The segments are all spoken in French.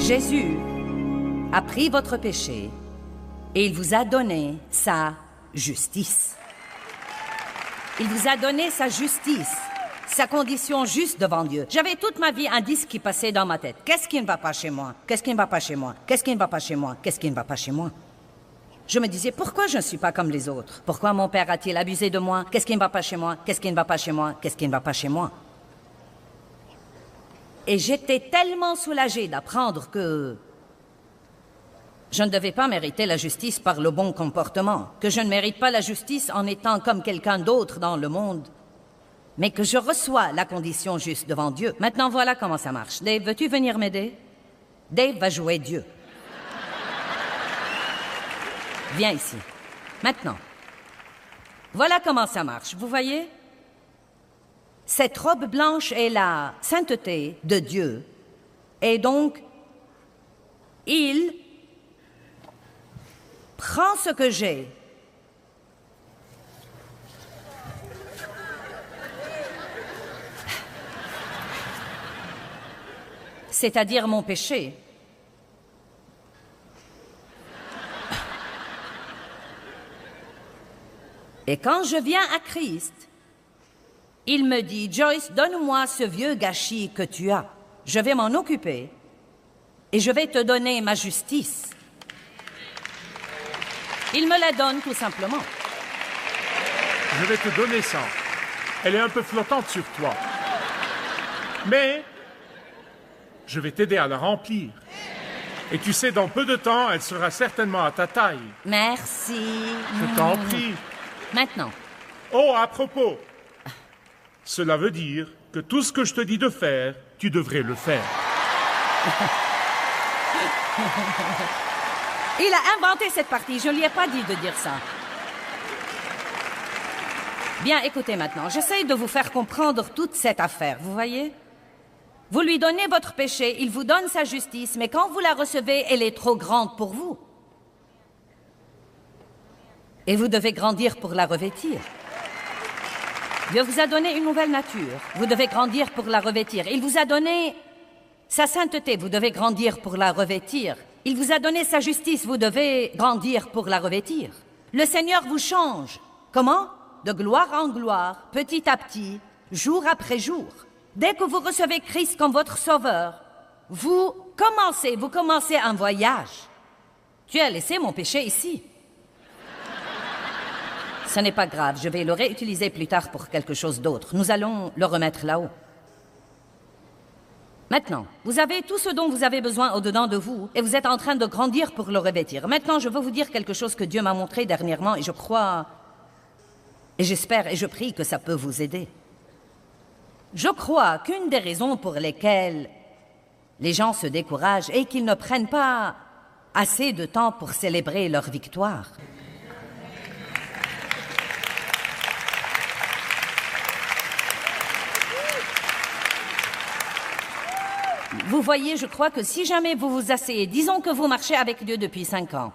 Jésus a pris votre péché et il vous a donné sa justice. Il vous a donné sa justice, sa condition juste devant Dieu. J'avais toute ma vie un disque qui passait dans ma tête. Qu'est-ce qui ne va pas chez moi? Qu'est-ce qui ne va pas chez moi? Qu'est-ce qui ne va pas chez moi? Qu'est-ce qui ne va pas chez moi? Je me disais, pourquoi je ne suis pas comme les autres? Pourquoi mon père a-t-il abusé de moi? Qu'est-ce qui ne va pas chez moi? Qu'est-ce qui ne va pas chez moi? Qu'est-ce qui ne va pas chez moi? Et j'étais tellement soulagée d'apprendre que je ne devais pas mériter la justice par le bon comportement, que je ne mérite pas la justice en étant comme quelqu'un d'autre dans le monde, mais que je reçois la condition juste devant Dieu. Maintenant, voilà comment ça marche. Dave, veux-tu venir m'aider? Dave va jouer Dieu. Viens ici. Maintenant, voilà comment ça marche. Vous voyez? Cette robe blanche est la sainteté de Dieu. Et donc, il prend ce que j'ai. C'est-à-dire mon péché. Et quand je viens à Christ, il me dit, Joyce, donne-moi ce vieux gâchis que tu as. Je vais m'en occuper et je vais te donner ma justice. Il me la donne tout simplement. Je vais te donner ça. Elle est un peu flottante sur toi. Mais je vais t'aider à la remplir. Et tu sais, dans peu de temps, elle sera certainement à ta taille. Merci. Je t'en prie. Maintenant. Oh, à propos, cela veut dire que tout ce que je te dis de faire, tu devrais le faire. Il a inventé cette partie, je ne lui ai pas dit de dire ça. Bien, écoutez maintenant, j'essaie de vous faire comprendre toute cette affaire, vous voyez? Vous lui donnez votre péché, il vous donne sa justice, mais quand vous la recevez, elle est trop grande pour vous. Et vous devez grandir pour la revêtir. Dieu vous a donné une nouvelle nature. Vous devez grandir pour la revêtir. Il vous a donné sa sainteté. Vous devez grandir pour la revêtir. Il vous a donné sa justice. Vous devez grandir pour la revêtir. Le Seigneur vous change. Comment? De gloire en gloire, petit à petit, jour après jour. Dès que vous recevez Christ comme votre sauveur, vous commencez un voyage. Tu as laissé mon péché ici. Ce n'est pas grave, je vais le réutiliser plus tard pour quelque chose d'autre. Nous allons le remettre là-haut. Maintenant, vous avez tout ce dont vous avez besoin au-dedans de vous et vous êtes en train de grandir pour le revêtir. Maintenant, je veux vous dire quelque chose que Dieu m'a montré dernièrement et je crois, et j'espère et je prie que ça peut vous aider. Je crois qu'une des raisons pour lesquelles les gens se découragent est qu'ils ne prennent pas assez de temps pour célébrer leur victoire. Vous voyez, je crois que si jamais vous vous asseyez, disons que vous marchez avec Dieu depuis 5 ans,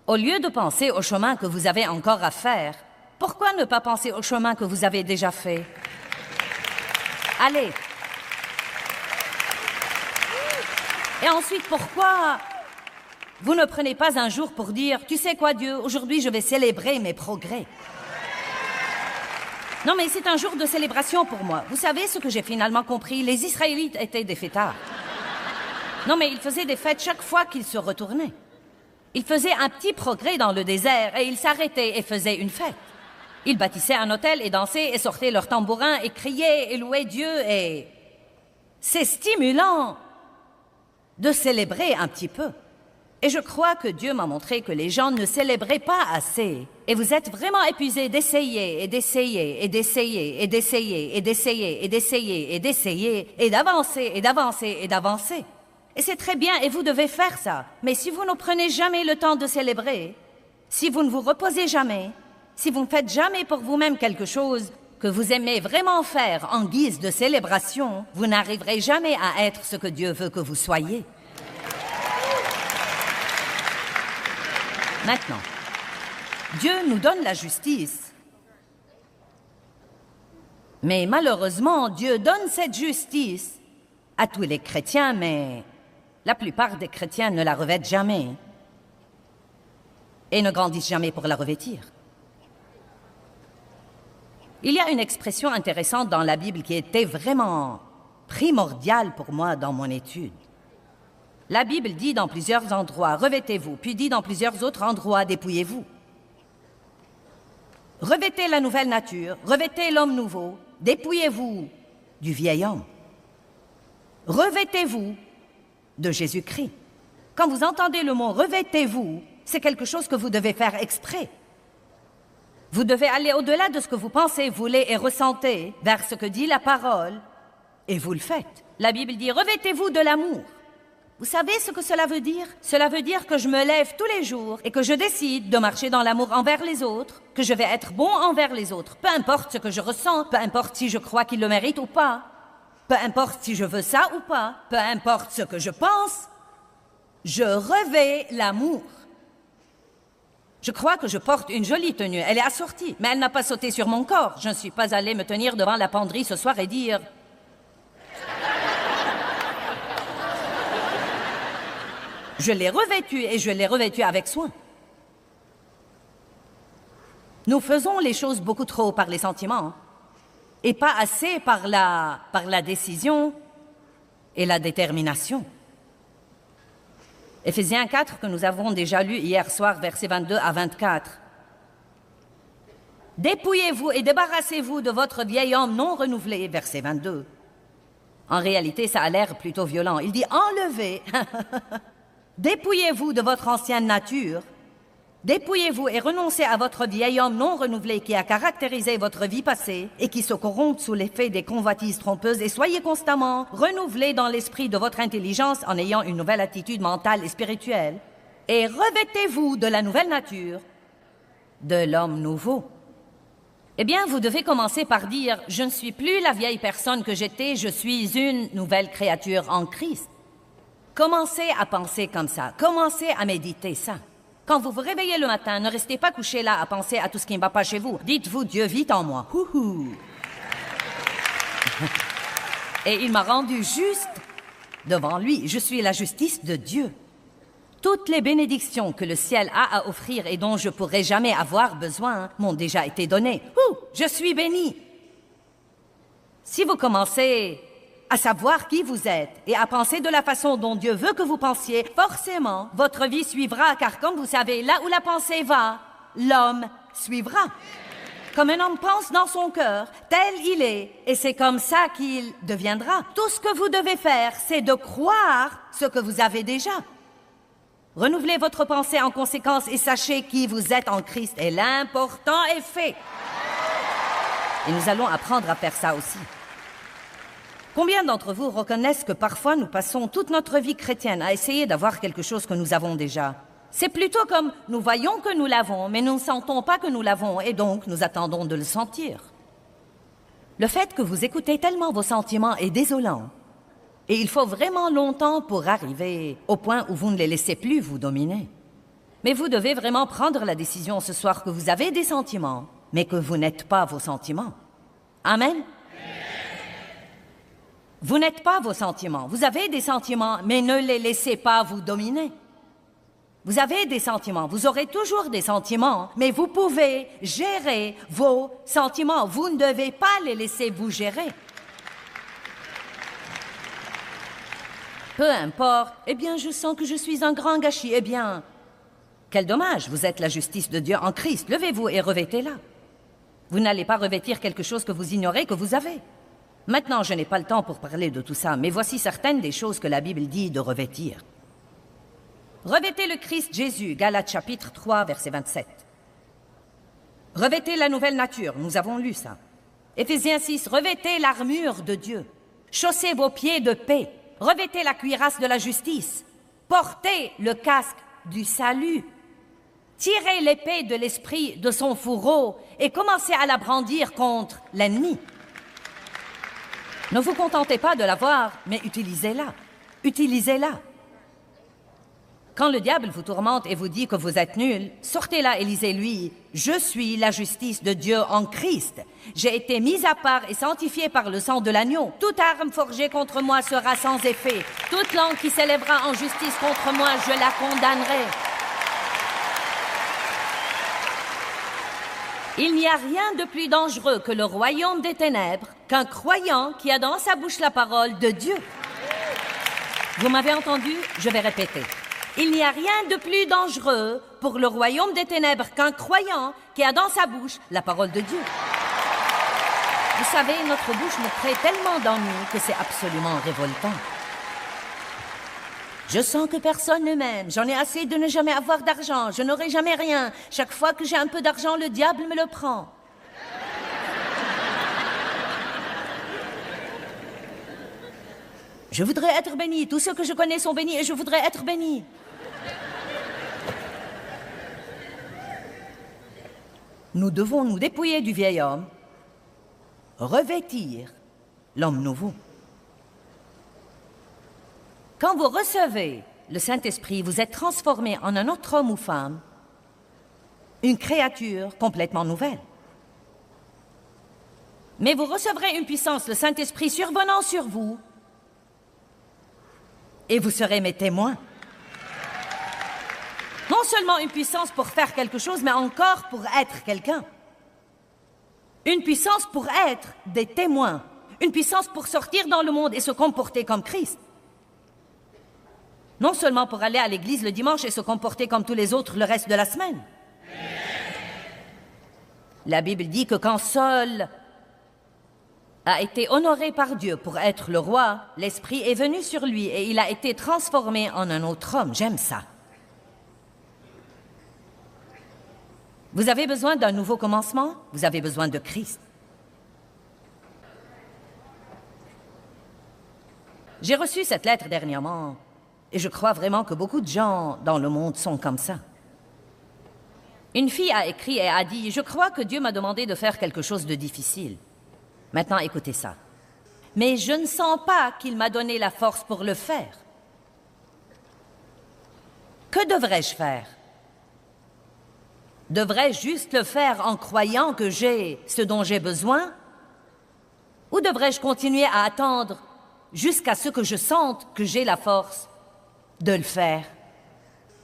au lieu de penser au chemin que vous avez encore à faire, pourquoi ne pas penser au chemin que vous avez déjà fait? Allez. Et ensuite, pourquoi vous ne prenez pas un jour pour dire, tu sais quoi Dieu, aujourd'hui je vais célébrer mes progrès. Non mais c'est un jour de célébration pour moi. Vous savez ce que j'ai finalement compris? Les Israélites étaient des fêtards. Non mais ils faisaient des fêtes chaque fois qu'ils se retournaient. Ils faisaient un petit progrès dans le désert et ils s'arrêtaient et faisaient une fête. Ils bâtissaient un hôtel et dansaient et sortaient leurs tambourins et criaient et louaient Dieu et... C'est stimulant de célébrer un petit peu. Et je crois que Dieu m'a montré que les gens ne célébraient pas assez. Et vous êtes vraiment épuisés d'essayer et d'essayer et d'essayer et d'essayer et d'essayer et d'essayer et d'essayer et d'avancer et d'avancer et d'avancer. Et c'est très bien et vous devez faire ça. Mais si vous ne prenez jamais le temps de célébrer, si vous ne vous reposez jamais, si vous ne faites jamais pour vous-même quelque chose que vous aimez vraiment faire en guise de célébration, vous n'arriverez jamais à être ce que Dieu veut que vous soyez. Maintenant, Dieu nous donne la justice. Mais malheureusement, Dieu donne cette justice à tous les chrétiens, mais La plupart des chrétiens ne la revêtent jamais et ne grandissent jamais pour la revêtir. Il y a une expression intéressante dans la Bible qui était vraiment primordiale pour moi dans mon étude. La Bible dit dans plusieurs endroits « revêtez-vous », puis dit dans plusieurs autres endroits « dépouillez-vous ». Revêtez la nouvelle nature, revêtez l'homme nouveau, dépouillez-vous du vieil homme. Revêtez-vous de Jésus-Christ. Quand vous entendez le mot « revêtez-vous », c'est quelque chose que vous devez faire exprès. Vous devez aller au-delà de ce que vous pensez, voulez et ressentez, vers ce que dit la parole, et vous le faites. La Bible dit « revêtez-vous de l'amour ». Vous savez ce que cela veut dire? Cela veut dire que je me lève tous les jours et que je décide de marcher dans l'amour envers les autres, que je vais être bon envers les autres, peu importe ce que je ressens, peu importe si je crois qu'ils le méritent ou pas, peu importe si je veux ça ou pas, peu importe ce que je pense, je revêts l'amour. Je crois que je porte une jolie tenue, elle est assortie, mais elle n'a pas sauté sur mon corps. Je ne suis pas allée me tenir devant la penderie ce soir et dire... Je l'ai revêtue et je l'ai revêtue avec soin. Nous faisons les choses beaucoup trop par les sentiments et pas assez par la décision et la détermination. Éphésiens 4, que nous avons déjà lu hier soir, versets 22 à 24. Dépouillez-vous et débarrassez-vous de votre vieil homme non renouvelé, verset 22. En réalité, ça a l'air plutôt violent. Il dit « enlevez ». Dépouillez-vous de votre ancienne nature, dépouillez-vous et renoncez à votre vieil homme non renouvelé qui a caractérisé votre vie passée et qui se corrompt sous l'effet des convoitises trompeuses et soyez constamment renouvelés dans l'esprit de votre intelligence en ayant une nouvelle attitude mentale et spirituelle et revêtez-vous de la nouvelle nature, de l'homme nouveau. Eh bien, vous devez commencer par dire « Je ne suis plus la vieille personne que j'étais, je suis une nouvelle créature en Christ ». Commencez à penser comme ça. Commencez à méditer ça. Quand vous vous réveillez le matin, ne restez pas couché là à penser à tout ce qui ne va pas chez vous. Dites-vous, Dieu vit en moi. Houhou. Et il m'a rendu juste devant lui. Je suis la justice de Dieu. Toutes les bénédictions que le ciel a à offrir et dont je pourrai jamais avoir besoin m'ont déjà été données. Je suis béni. Si vous commencez à savoir qui vous êtes et à penser de la façon dont Dieu veut que vous pensiez, forcément, votre vie suivra, car comme vous savez, là où la pensée va, l'homme suivra. Comme un homme pense dans son cœur, tel il est, et c'est comme ça qu'il deviendra. Tout ce que vous devez faire, c'est de croire ce que vous avez déjà. Renouvelez votre pensée en conséquence et sachez qui vous êtes en Christ, et l'important est fait. Et nous allons apprendre à faire ça aussi. Combien d'entre vous reconnaissent que parfois nous passons toute notre vie chrétienne à essayer d'avoir quelque chose que nous avons déjà? C'est plutôt comme nous voyons que nous l'avons, mais nous ne sentons pas que nous l'avons, et donc nous attendons de le sentir. Le fait que vous écoutez tellement vos sentiments est désolant, et il faut vraiment longtemps pour arriver au point où vous ne les laissez plus vous dominer. Mais vous devez vraiment prendre la décision ce soir que vous avez des sentiments, mais que vous n'êtes pas vos sentiments. Amen? Vous n'êtes pas vos sentiments. Vous avez des sentiments, mais ne les laissez pas vous dominer. Vous avez des sentiments, vous aurez toujours des sentiments, mais vous pouvez gérer vos sentiments. Vous ne devez pas les laisser vous gérer. Peu importe, eh bien, je sens que je suis un grand gâchis. Eh bien, quel dommage, vous êtes la justice de Dieu en Christ. Levez-vous et revêtez-la. Vous n'allez pas revêtir quelque chose que vous ignorez que vous avez. Maintenant, je n'ai pas le temps pour parler de tout ça, mais voici certaines des choses que la Bible dit de revêtir. Revêtez le Christ Jésus, Galates chapitre 3, verset 27. Revêtez la nouvelle nature, nous avons lu ça. Éphésiens 6, revêtez l'armure de Dieu. Chaussez vos pieds de paix. Revêtez la cuirasse de la justice. Portez le casque du salut. Tirez l'épée de l'esprit de son fourreau et commencez à la brandir contre l'ennemi. Ne vous contentez pas de la voir, mais utilisez-la. Utilisez-la. Quand le diable vous tourmente et vous dit que vous êtes nul, sortez là et lisez-lui « Je suis la justice de Dieu en Christ. J'ai été mis à part et sanctifié par le sang de l'agneau. Toute arme forgée contre moi sera sans effet. Toute langue qui s'élèvera en justice contre moi, je la condamnerai. » Il n'y a rien de plus dangereux que le royaume des ténèbres qu'un croyant qui a dans sa bouche la parole de Dieu. Vous m'avez entendu? Je vais répéter. Il n'y a rien de plus dangereux pour le royaume des ténèbres qu'un croyant qui a dans sa bouche la parole de Dieu. Vous savez, notre bouche nous crée tellement d'ennuis que c'est absolument révoltant. Je sens que personne ne m'aime. J'en ai assez de ne jamais avoir d'argent. Je n'aurai jamais rien. Chaque fois que j'ai un peu d'argent, le diable me le prend. Je voudrais être béni. Tous ceux que je connais sont bénis et je voudrais être béni. Nous devons nous dépouiller du vieil homme, revêtir l'homme nouveau. Quand vous recevez le Saint-Esprit, vous êtes transformé en un autre homme ou femme, une créature complètement nouvelle. Mais vous recevrez une puissance, le Saint-Esprit survenant sur vous, et vous serez mes témoins. Non seulement une puissance pour faire quelque chose, mais encore pour être quelqu'un. Une puissance pour être des témoins. Une puissance pour sortir dans le monde et se comporter comme Christ. Non seulement pour aller à l'église le dimanche et se comporter comme tous les autres le reste de la semaine. La Bible dit que quand Saul a été honoré par Dieu pour être le roi, l'Esprit est venu sur lui et il a été transformé en un autre homme. J'aime ça. Vous avez besoin d'un nouveau commencement? Vous avez besoin de Christ. J'ai reçu cette lettre dernièrement et je crois vraiment que beaucoup de gens dans le monde sont comme ça. Une fille a écrit et a dit « Je crois que Dieu m'a demandé de faire quelque chose de difficile. Maintenant, écoutez ça. Mais je ne sens pas qu'il m'a donné la force pour le faire. Que devrais-je faire? Devrais-je juste le faire en croyant que j'ai ce dont j'ai besoin? Ou devrais-je continuer à attendre jusqu'à ce que je sente que j'ai la force de le faire?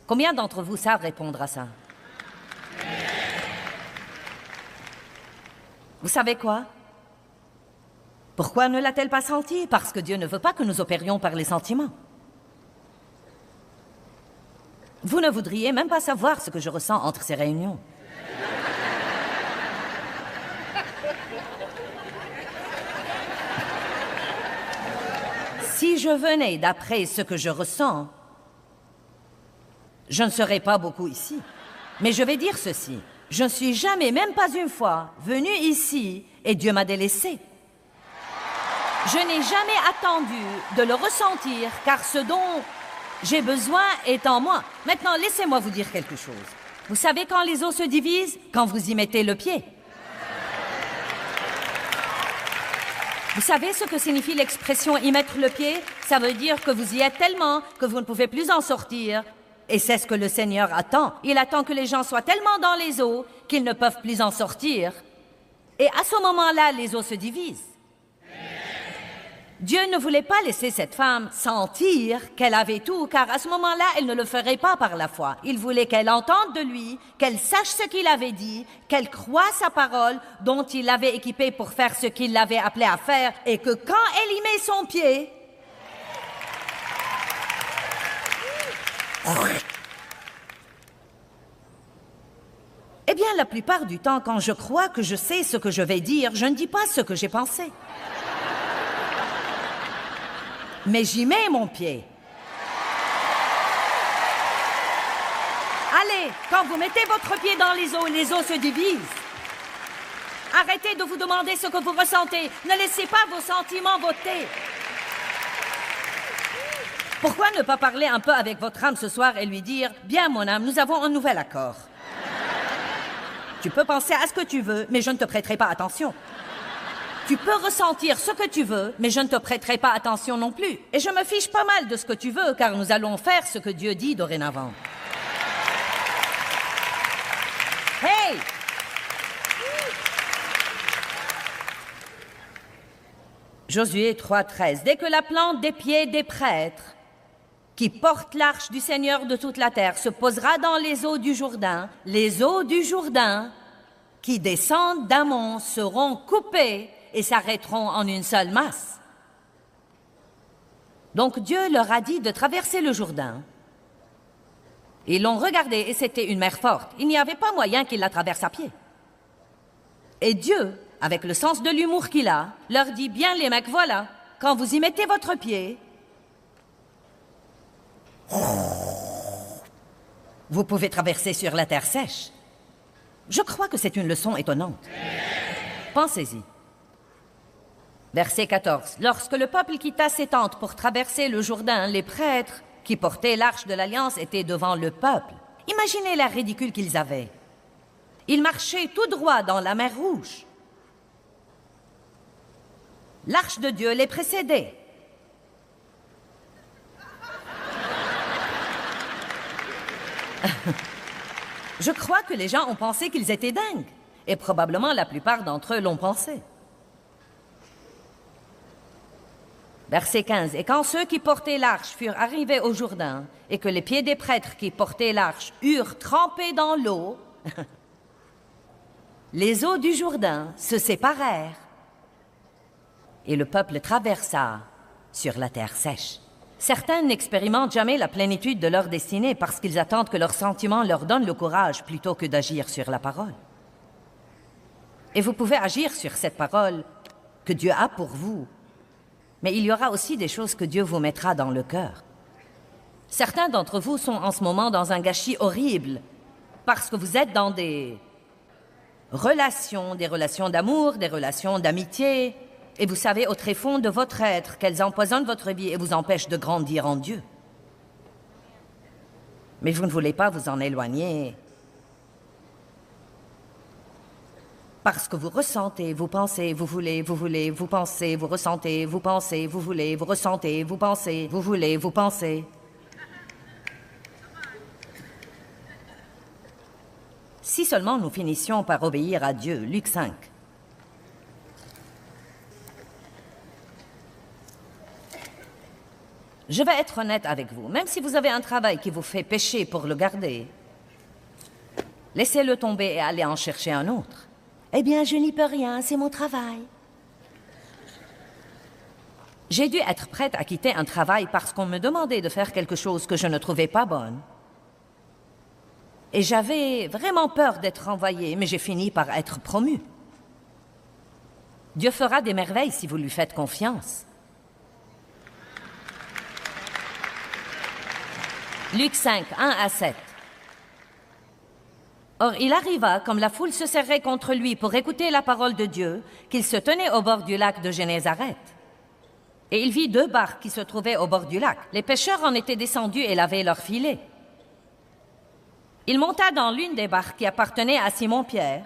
Combien d'entre vous savent répondre à ça? Vous savez quoi? Pourquoi ne l'a-t-elle pas senti? Parce que Dieu ne veut pas que nous opérions par les sentiments. Vous ne voudriez même pas savoir ce que je ressens entre ces réunions. Si je venais d'après ce que je ressens, je ne serais pas beaucoup ici. Mais je vais dire ceci. Je ne suis jamais, même pas une fois, venu ici et Dieu m'a délaissé. Je n'ai jamais attendu de le ressentir, car ce dont j'ai besoin est en moi. Maintenant, laissez-moi vous dire quelque chose. Vous savez quand les os se divisent? Quand vous y mettez le pied. Vous savez ce que signifie l'expression « y mettre le pied » ? Ça veut dire que vous y êtes tellement que vous ne pouvez plus en sortir. Et c'est ce que le Seigneur attend. Il attend que les gens soient tellement dans les eaux qu'ils ne peuvent plus en sortir. Et à ce moment-là, les os se divisent. Dieu ne voulait pas laisser cette femme sentir qu'elle avait tout, car à ce moment-là, elle ne le ferait pas par la foi. Il voulait qu'elle entende de lui, qu'elle sache ce qu'il avait dit, qu'elle croie sa parole, dont il l'avait équipée pour faire ce qu'il l'avait appelée à faire, et que quand elle y met son pied, eh bien, la plupart du temps, quand je crois que je sais ce que je vais dire, je ne dis pas ce que j'ai pensé. Mais j'y mets mon pied. Allez, quand vous mettez votre pied dans les os se divisent. Arrêtez de vous demander ce que vous ressentez. Ne laissez pas vos sentiments voter. Pourquoi ne pas parler un peu avec votre âme ce soir et lui dire « Bien, mon âme, nous avons un nouvel accord. Tu peux penser à ce que tu veux, mais je ne te prêterai pas attention. Tu peux ressentir ce que tu veux, mais je ne te prêterai pas attention non plus. Et je me fiche pas mal de ce que tu veux, car nous allons faire ce que Dieu dit dorénavant. Hey! Josué 3,13. Dès que la plante des pieds des prêtres qui portent l'arche du Seigneur de toute la terre se posera dans les eaux du Jourdain, les eaux du Jourdain qui descendent d'Amon seront coupées et s'arrêteront en une seule masse. Donc Dieu leur a dit de traverser le Jourdain. Ils l'ont regardé et c'était une mer forte. Il n'y avait pas moyen qu'ils la traversent à pied. Et Dieu, avec le sens de l'humour qu'il a, leur dit, bien les mecs, voilà, quand vous y mettez votre pied, vous pouvez traverser sur la terre sèche. Je crois que c'est une leçon étonnante. Pensez-y. Verset 14. Lorsque le peuple quitta ses tentes pour traverser le Jourdain, les prêtres qui portaient l'arche de l'Alliance étaient devant le peuple. Imaginez l'air ridicule qu'ils avaient. Ils marchaient tout droit dans la mer Rouge. L'arche de Dieu les précédait. Je crois que les gens ont pensé qu'ils étaient dingues. Et probablement la plupart d'entre eux l'ont pensé. Verset 15. Et quand ceux qui portaient l'arche furent arrivés au Jourdain, et que les pieds des prêtres qui portaient l'arche eurent trempé dans l'eau, les eaux du Jourdain se séparèrent, et le peuple traversa sur la terre sèche. Certains n'expérimentent jamais la plénitude de leur destinée parce qu'ils attendent que leurs sentiments leur donnent le courage plutôt que d'agir sur la parole. Et vous pouvez agir sur cette parole que Dieu a pour vous. Mais il y aura aussi des choses que Dieu vous mettra dans le cœur. Certains d'entre vous sont en ce moment dans un gâchis horrible parce que vous êtes dans des relations d'amour, des relations d'amitié, et vous savez au tréfonds de votre être qu'elles empoisonnent votre vie et vous empêchent de grandir en Dieu. Mais vous ne voulez pas vous en éloigner parce que vous ressentez, vous pensez, vous voulez, vous pensez, vous ressentez, vous pensez, vous voulez, vous ressentez, vous pensez, vous voulez, vous pensez. Si seulement nous finissions par obéir à Dieu, Luc 5. Je vais être honnête avec vous, même si vous avez un travail qui vous fait pécher pour le garder, laissez-le tomber et allez en chercher un autre. Eh bien, je n'y peux rien, c'est mon travail. J'ai dû être prête à quitter un travail parce qu'on me demandait de faire quelque chose que je ne trouvais pas bonne. Et j'avais vraiment peur d'être renvoyée, mais j'ai fini par être promue. Dieu fera des merveilles si vous lui faites confiance. Luc 5, 1 à 7. Or, il arriva, comme la foule se serrait contre lui pour écouter la parole de Dieu, qu'il se tenait au bord du lac de Génézareth. Et il vit 2 barques qui se trouvaient au bord du lac. Les pêcheurs en étaient descendus et lavaient leurs filets. Il monta dans l'une des barques qui appartenait à Simon-Pierre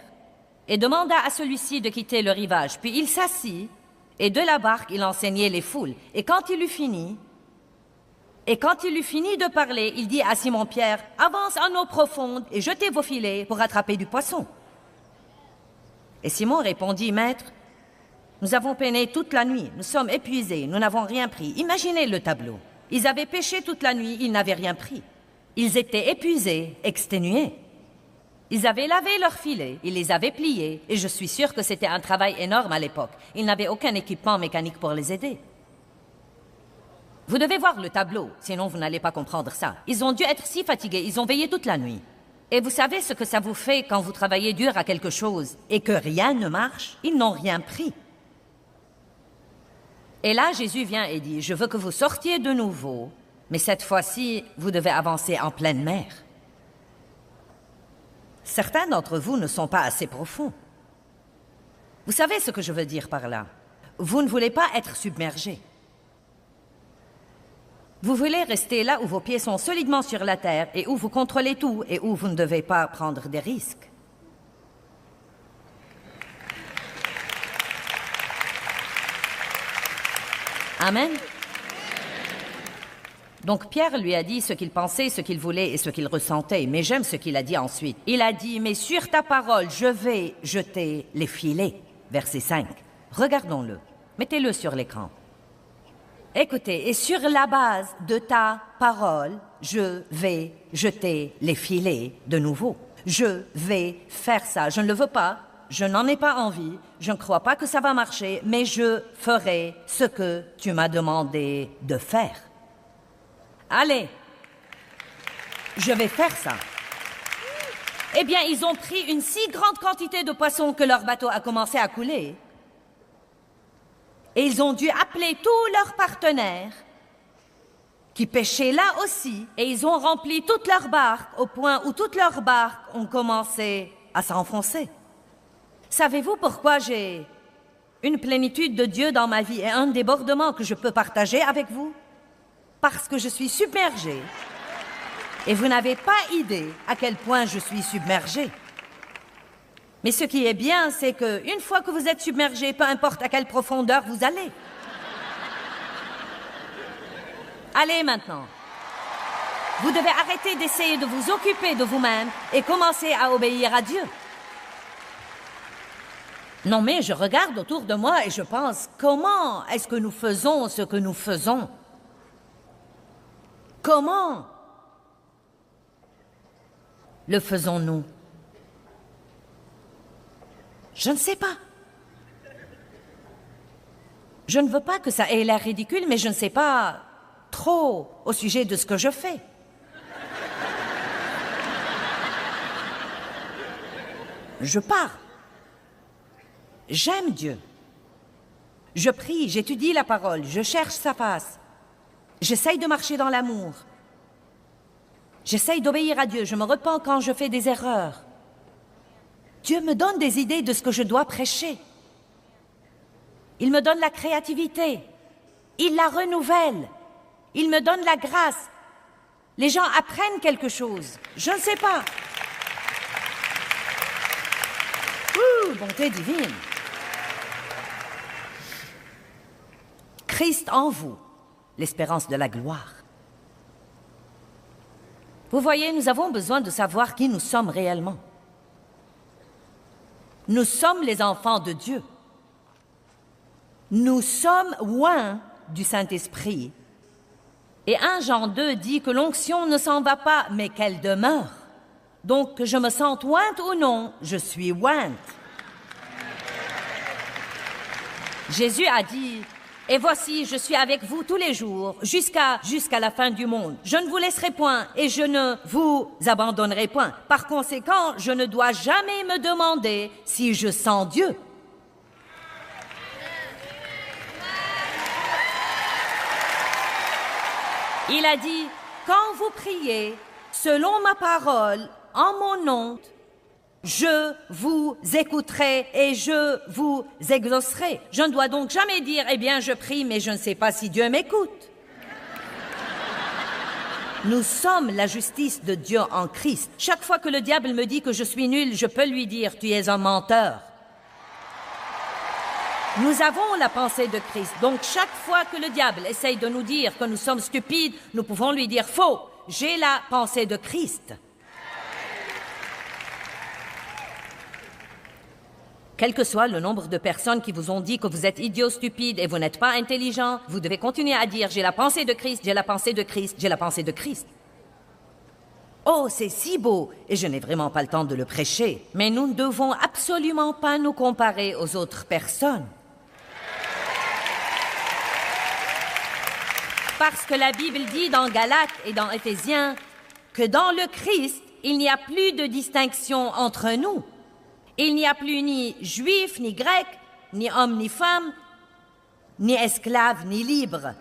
et demanda à celui-ci de quitter le rivage. Puis il s'assit et de la barque il enseignait les foules. Et quand il eut fini de parler, il dit à Simon-Pierre, « Avance en eau profonde et jetez vos filets pour attraper du poisson. » Et Simon répondit, « Maître, nous avons peiné toute la nuit, nous sommes épuisés, nous n'avons rien pris. » Imaginez le tableau. Ils avaient pêché toute la nuit, ils n'avaient rien pris. Ils étaient épuisés, exténués. Ils avaient lavé leurs filets, ils les avaient pliés, et je suis sûre que c'était un travail énorme à l'époque. Ils n'avaient aucun équipement mécanique pour les aider. Vous devez voir le tableau, sinon vous n'allez pas comprendre ça. Ils ont dû être si fatigués, ils ont veillé toute la nuit. Et vous savez ce que ça vous fait quand vous travaillez dur à quelque chose et que rien ne marche? Ils n'ont rien pris. Et là, Jésus vient et dit, « Je veux que vous sortiez de nouveau, mais cette fois-ci, vous devez avancer en pleine mer. » Certains d'entre vous ne sont pas assez profonds. Vous savez ce que je veux dire par là? Vous ne voulez pas être submergé. Vous voulez rester là où vos pieds sont solidement sur la terre et où vous contrôlez tout et où vous ne devez pas prendre des risques. Amen. Donc Pierre lui a dit ce qu'il pensait, ce qu'il voulait et ce qu'il ressentait. Mais j'aime ce qu'il a dit ensuite. Il a dit, mais sur ta parole, je vais jeter les filets. Verset 5. Regardons-le. Mettez-le sur l'écran. Écoutez, et sur la base de ta parole, je vais jeter les filets de nouveau. Je vais faire ça. Je ne le veux pas. Je n'en ai pas envie. Je ne crois pas que ça va marcher. Mais je ferai ce que tu m'as demandé de faire. Allez, je vais faire ça. Eh bien, ils ont pris une si grande quantité de poissons que leur bateau a commencé à couler. Et ils ont dû appeler tous leurs partenaires qui pêchaient là aussi. Et ils ont rempli toutes leurs barques au point où toutes leurs barques ont commencé à s'enfoncer. Savez-vous pourquoi j'ai une plénitude de Dieu dans ma vie et un débordement que je peux partager avec vous? Parce que je suis submergée. Et vous n'avez pas idée à quel point je suis submergée. Mais ce qui est bien, c'est qu'une fois que vous êtes submergé, peu importe à quelle profondeur vous allez. Allez maintenant. Vous devez arrêter d'essayer de vous occuper de vous-même et commencer à obéir à Dieu. Non, mais je regarde autour de moi et je pense, comment est-ce que nous faisons ce que nous faisons? Comment le faisons-nous? Je ne sais pas. Je ne veux pas que ça ait l'air ridicule, mais je ne sais pas trop au sujet de ce que je fais. Je pars. J'aime Dieu. Je prie, j'étudie la parole, je cherche sa face. J'essaye de marcher dans l'amour. J'essaye d'obéir à Dieu. Je me repens quand je fais des erreurs. Dieu me donne des idées de ce que je dois prêcher. Il me donne la créativité. Il la renouvelle. Il me donne la grâce. Les gens apprennent quelque chose. Je ne sais pas. Bonté divine. Christ en vous, l'espérance de la gloire. Vous voyez, nous avons besoin de savoir qui nous sommes réellement. Nous sommes les enfants de Dieu. Nous sommes oints du Saint-Esprit. Et 1 Jean 2 dit que l'onction ne s'en va pas, mais qu'elle demeure. Donc, que je me sente ointe ou non, je suis ointe. Jésus a dit, « Et voici, je suis avec vous tous les jours, jusqu'à la fin du monde. Je ne vous laisserai point et je ne vous abandonnerai point. Par conséquent, je ne dois jamais me demander si je sens Dieu. » Il a dit, « Quand vous priez, selon ma parole, en mon nom, je vous écouterai et je vous exaucerai. » Je ne dois donc jamais dire, « Eh bien, je prie, mais je ne sais pas si Dieu m'écoute. » Nous sommes la justice de Dieu en Christ. Chaque fois que le diable me dit que je suis nul, je peux lui dire, « Tu es un menteur. » Nous avons la pensée de Christ. Donc, chaque fois que le diable essaye de nous dire que nous sommes stupides, nous pouvons lui dire, « Faux, j'ai la pensée de Christ. » Quel que soit le nombre de personnes qui vous ont dit que vous êtes idiot, stupide et vous n'êtes pas intelligent, vous devez continuer à dire « J'ai la pensée de Christ, j'ai la pensée de Christ, j'ai la pensée de Christ. » Oh, c'est si beau et je n'ai vraiment pas le temps de le prêcher. Mais nous ne devons absolument pas nous comparer aux autres personnes. Parce que la Bible dit dans Galates et dans Éphésiens que dans le Christ, il n'y a plus de distinction entre nous. Il n'y a plus ni juif, ni grec, ni homme, ni femme, ni esclave, ni libre.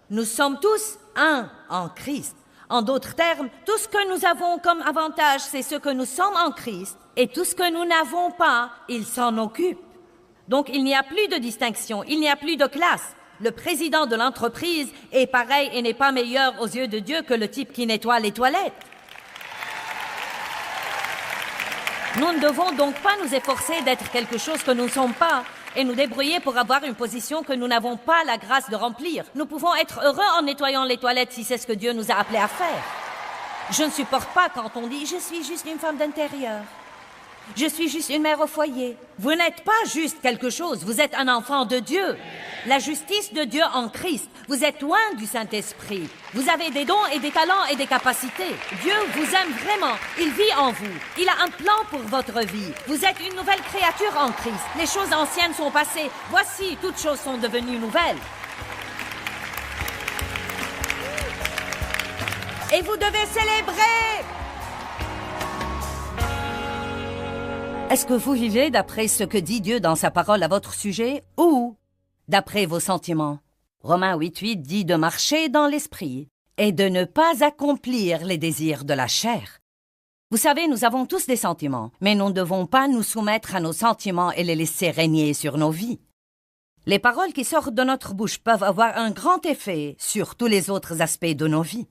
Nous sommes tous un en Christ. En d'autres termes, tout ce que nous avons comme avantage, c'est ce que nous sommes en Christ. Et tout ce que nous n'avons pas, il s'en occupe. Donc il n'y a plus de distinction, il n'y a plus de classe. Le président de l'entreprise est pareil et n'est pas meilleur aux yeux de Dieu que le type qui nettoie les toilettes. Nous ne devons donc pas nous efforcer d'être quelque chose que nous ne sommes pas, et nous débrouiller pour avoir une position que nous n'avons pas la grâce de remplir. Nous pouvons être heureux en nettoyant les toilettes si c'est ce que Dieu nous a appelés à faire. Je ne supporte pas quand on dit « je suis juste une femme d'intérieur ». Je suis juste une mère au foyer. Vous n'êtes pas juste quelque chose, vous êtes un enfant de Dieu. La justice de Dieu en Christ. Vous êtes loin du Saint-Esprit. Vous avez des dons et des talents et des capacités. Dieu vous aime vraiment. Il vit en vous. Il a un plan pour votre vie. Vous êtes une nouvelle créature en Christ. Les choses anciennes sont passées. Voici, toutes choses sont devenues nouvelles. Et vous devez célébrer! Est-ce que vous vivez d'après ce que dit Dieu dans sa parole à votre sujet ou d'après vos sentiments? Romains 8:8 dit de marcher dans l'esprit et de ne pas accomplir les désirs de la chair. Vous savez, nous avons tous des sentiments, mais nous ne devons pas nous soumettre à nos sentiments et les laisser régner sur nos vies. Les paroles qui sortent de notre bouche peuvent avoir un grand effet sur tous les autres aspects de nos vies.